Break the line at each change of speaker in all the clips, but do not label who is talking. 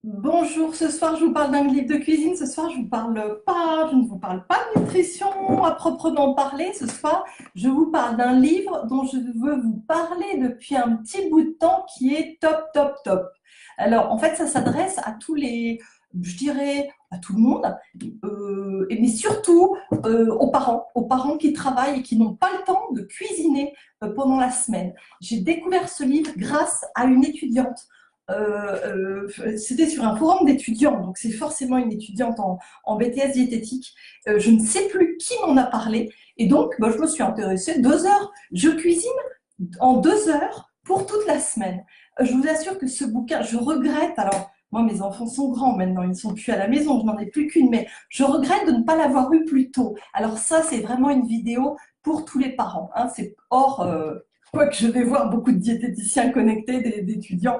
Bonjour, ce soir je vous parle d'un livre de cuisine. Ce soir je ne vous parle pas de nutrition à proprement parler. Ce soir je vous parle d'un livre dont je veux vous parler depuis un petit bout de temps qui est top, top, top. Alors en fait ça s'adresse à tous les, je dirais à tout le monde, mais surtout aux parents qui travaillent et qui n'ont pas le temps de cuisiner pendant la semaine. J'ai découvert ce livre grâce à une étudiante. C'était sur un forum d'étudiants, donc c'est forcément une étudiante en BTS diététique. Je ne sais plus qui m'en a parlé, et donc bah, je me suis intéressée. 2 heures, je cuisine en 2 heures pour toute la semaine. Je vous assure que ce bouquin, je regrette. Alors, moi, mes enfants sont grands maintenant, ils ne sont plus à la maison, je n'en ai plus qu'une, mais je regrette de ne pas l'avoir eu plus tôt. Alors ça, c'est vraiment une vidéo pour tous les parents, hein. C'est hors, quoique je vais voir beaucoup de diététiciens connectés, d'étudiants,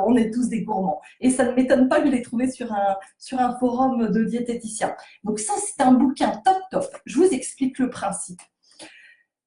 on est tous des gourmands. Et ça ne m'étonne pas que je l'ai trouvé sur un forum de diététiciens. Donc ça, c'est un bouquin top, top. Je vous explique le principe.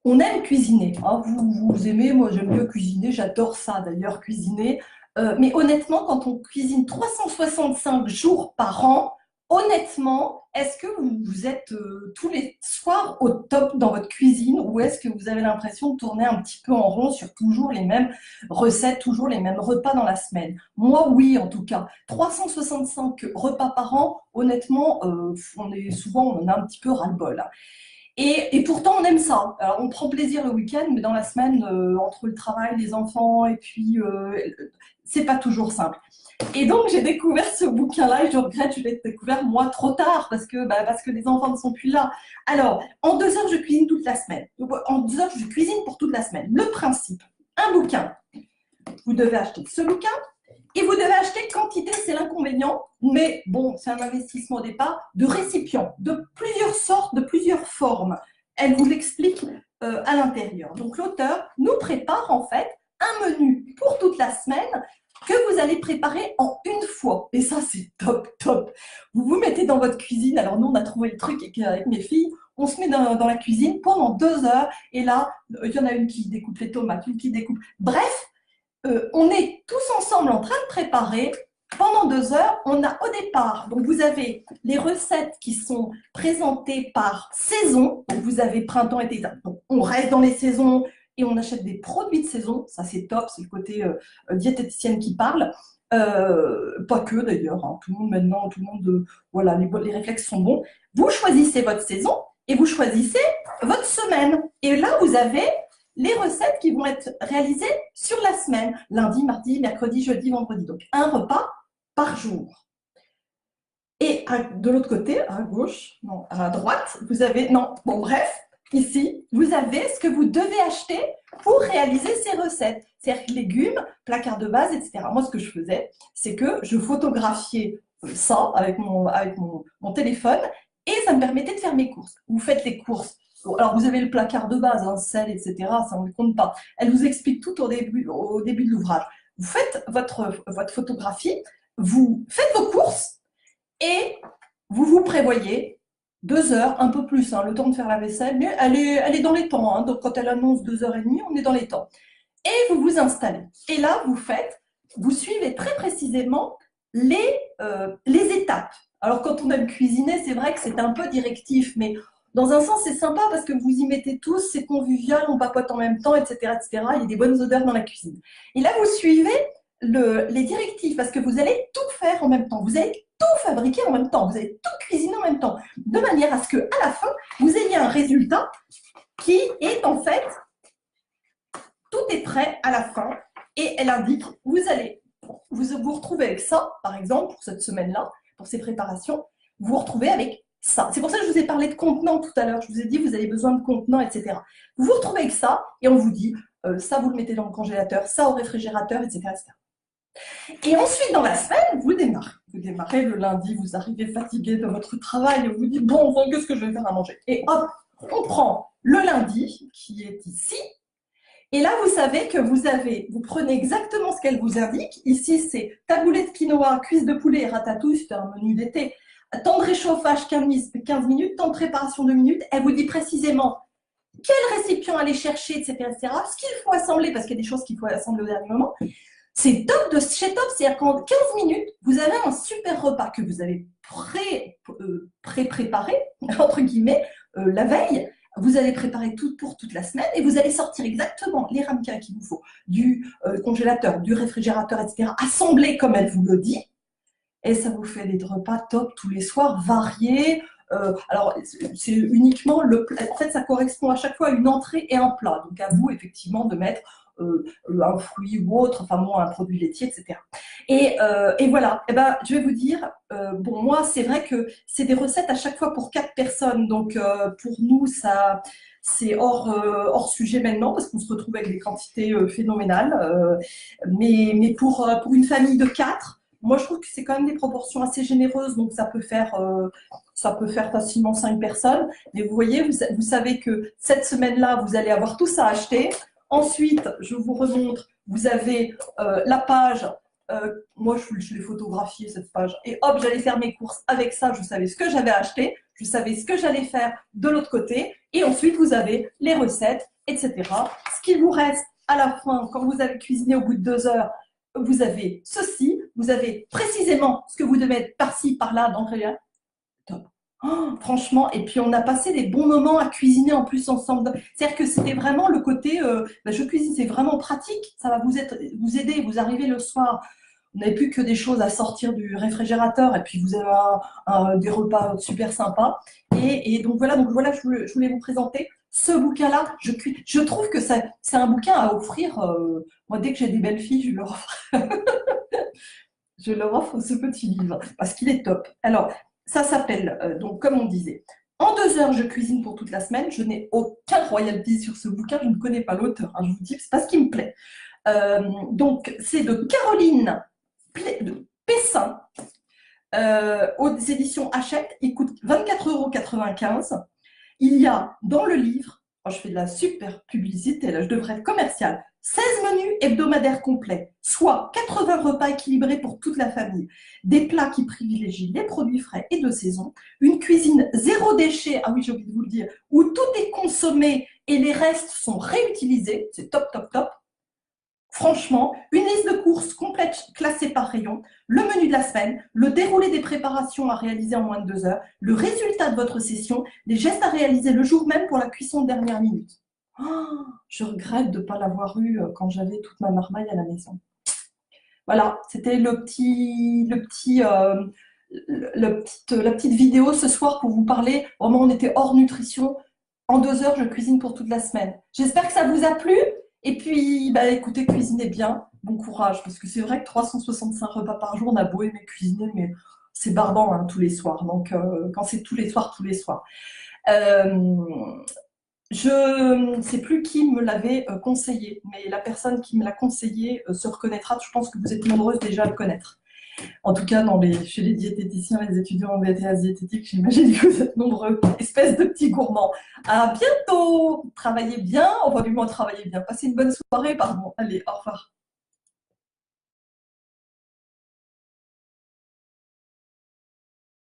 On aime cuisiner, hein. Vous aimez, moi j'aime bien cuisiner, j'adore ça d'ailleurs, cuisiner. Mais honnêtement, quand on cuisine 365 jours par an, honnêtement, est-ce que vous êtes tous les soirs au top dans votre cuisine, ou est-ce que vous avez l'impression de tourner un petit peu en rond sur toujours les mêmes recettes, toujours les mêmes repas dans la semaine? Moi, oui, en tout cas. 365 repas par an, honnêtement, on en a un petit peu ras-le-bol, hein. Et pourtant, on aime ça. Alors, on prend plaisir le week-end, mais dans la semaine, entre le travail, les enfants, et puis, c'est pas toujours simple. Et donc, j'ai découvert ce bouquin-là, et je regrette, je l'ai découvert moi trop tard, parce que les enfants ne sont plus là. Alors, en 2 heures, je cuisine toute la semaine. Donc, en 2 heures, je cuisine pour toute la semaine. Le principe, un bouquin. Vous devez acheter ce bouquin, et vous devez acheter quantité, c'est l'inconvénient, mais bon, c'est un investissement au départ, de récipients, de plusieurs sortes, de plusieurs formes. Elle vous l'explique à l'intérieur. Donc l'auteur nous prépare en fait un menu pour toute la semaine que vous allez préparer en une fois. Et ça, c'est top, top. Vous vous mettez dans votre cuisine. Alors nous, on a trouvé le truc avec mes filles. On se met dans la cuisine pendant 2 heures. Et là, il y en a une qui découpe les tomates, une qui découpe. Bref, on est tous ensemble en train de préparer. Pendant 2 heures, on a au départ, donc vous avez les recettes qui sont présentées par saison. Donc vous avez printemps, été. Donc on reste dans les saisons et on achète des produits de saison. Ça, c'est top, c'est le côté diététicienne qui parle. Pas que d'ailleurs, hein. Tout le monde maintenant, voilà, les réflexes sont bons. Vous choisissez votre saison et vous choisissez votre semaine. Et là, vous avez les recettes qui vont être réalisées sur la semaine, lundi, mardi, mercredi, jeudi, vendredi. Donc un repas par jour. Et de l'autre côté, à gauche, non, à droite, vous avez, non, bon bref, ici, vous avez ce que vous devez acheter pour réaliser ces recettes. C'est-à-dire légumes, placards de base, etc. Moi, ce que je faisais, c'est que je photographiais ça avec mon téléphone et ça me permettait de faire mes courses. Vous faites les courses. Alors, vous avez le placard de base, hein, sel, etc. Ça, on ne compte pas. Elle vous explique tout au début de l'ouvrage. Vous faites votre photographie, vous faites vos courses et vous vous prévoyez 2 heures, un peu plus, hein, le temps de faire la vaisselle, mais elle est dans les temps, hein. Donc, quand elle annonce 2 h 30, on est dans les temps. Et vous vous installez. Et là, vous suivez très précisément les étapes. Alors, quand on aime cuisiner, c'est vrai que c'est un peu directif, mais dans un sens, c'est sympa parce que vous y mettez tous, c'est convivial, on papote en même temps, etc., etc. Il y a des bonnes odeurs dans la cuisine. Et là, vous suivez les directives parce que vous allez tout faire en même temps. Vous allez tout fabriquer en même temps. Vous allez tout cuisiner en même temps. De manière à ce qu'à la fin, vous ayez un résultat qui est en fait, tout est prêt à la fin. Et elle indique, vous retrouvez avec ça, par exemple, pour cette semaine-là, pour ces préparations, vous vous retrouvez avec ça. C'est pour ça que je vous ai parlé de contenants tout à l'heure. Je vous ai dit, vous avez besoin de contenants, etc. Vous vous retrouvez avec ça et on vous dit, ça, vous le mettez dans le congélateur, ça au réfrigérateur, etc., etc. Et ensuite, dans la semaine, vous démarrez. Vous démarrez le lundi, vous arrivez fatigué de votre travail, et vous dites, bon, qu'est-ce que je vais faire à manger? Et hop, on prend le lundi, qui est ici, et là, vous savez que vous prenez exactement ce qu'elle vous indique. Ici, c'est taboulé de quinoa, cuisse de poulet et ratatouille, c'est un menu d'été. Temps de réchauffage 15 minutes, temps de préparation 2 minutes. Elle vous dit précisément quel récipient aller chercher, etc., etc. Ce qu'il faut assembler, parce qu'il y a des choses qu'il faut assembler au dernier moment. C'est top de chez top, c'est-à-dire qu'en 15 minutes, vous avez un super repas que vous avez pré-préparé, entre guillemets, la veille. Vous allez préparer tout pour toute la semaine et vous allez sortir exactement les ramequins qu'il vous faut du congélateur, du réfrigérateur, etc., assemblés comme elle vous le dit. Et ça vous fait des repas top tous les soirs, variés. Alors, c'est uniquement le plat. En fait, ça correspond à chaque fois à une entrée et un plat. Donc, à vous, effectivement, de mettre un fruit ou autre, enfin, moi, un produit laitier, etc. Et voilà. Et ben, je vais vous dire, bon, moi, c'est vrai que c'est des recettes à chaque fois pour 4 personnes. Donc, pour nous, ça, c'est hors sujet maintenant parce qu'on se retrouve avec des quantités phénoménales. Mais pour une famille de 4, moi, je trouve que c'est quand même des proportions assez généreuses, donc ça peut faire facilement 5 personnes. Mais vous voyez, vous savez que cette semaine-là, vous allez avoir tout ça à acheter. Ensuite, je vous remontre, vous avez la page. Moi, je l'ai photographiée, cette page. Et hop, j'allais faire mes courses avec ça. Je savais ce que j'avais acheté. Je savais ce que j'allais faire de l'autre côté. Et ensuite, vous avez les recettes, etc. Ce qu'il vous reste à la fin, quand vous avez cuisiné au bout de 2 heures, vous avez ceci, vous avez précisément ce que vous devez mettre par-ci, par-là, d'ingrédients. Top. Oh, franchement, et puis on a passé des bons moments à cuisiner en plus ensemble. C'est-à-dire que c'était vraiment le côté, je cuisine, c'est vraiment pratique, ça va vous aider, vous arrivez le soir, vous n'avez plus que des choses à sortir du réfrigérateur et puis vous avez des repas super sympas. Et donc voilà, je voulais vous présenter ce bouquin-là. Je trouve que c'est un bouquin à offrir. Moi, dès que j'ai des belles filles, je leur offre ce petit livre parce qu'il est top. Alors, ça s'appelle, donc comme on disait, En 2 heures, je cuisine pour toute la semaine. Je n'ai aucun royalty sur ce bouquin, je ne connais pas l'auteur, hein, je vous dis, c'est pas ce qui me plaît. Donc, c'est de Caroline Pessin, aux éditions Hachette. Il coûte 24,95 €. Il y a dans le livre, oh, je fais de la super publicité, là, je devrais être commerciale, 16 menus hebdomadaires complets, soit 80 repas équilibrés pour toute la famille, des plats qui privilégient les produits frais et de saison, une cuisine zéro déchet, ah oui, j'ai oublié de vous le dire, où tout est consommé et les restes sont réutilisés, c'est top, top, top. Franchement, une liste de courses complète classée par rayon, le menu de la semaine, le déroulé des préparations à réaliser en moins de 2 heures, le résultat de votre session, les gestes à réaliser le jour même pour la cuisson de dernière minute. Oh, je regrette de ne pas l'avoir eu quand j'avais toute ma marmaille à la maison. Voilà, c'était la petite vidéo ce soir pour vous parler. Vraiment, on était hors nutrition. En 2 heures, je cuisine pour toute la semaine. J'espère que ça vous a plu. Et puis, bah, écoutez, cuisinez bien. Bon courage, parce que c'est vrai que 365 repas par jour, on a beau aimer cuisiner, mais c'est barbant hein, tous les soirs. Donc, quand c'est tous les soirs, tous les soirs. Je ne sais plus qui me l'avait conseillé, mais la personne qui me l'a conseillé se reconnaîtra. Je pense que vous êtes nombreuses déjà à le connaître. En tout cas, chez les diététiciens et les étudiants en BTS diététique, j'imagine que vous êtes nombreux, espèce de petits gourmands. À bientôt. Travaillez bien, enfin du moins travaillez bien. Passez une bonne soirée, pardon. Allez, au revoir.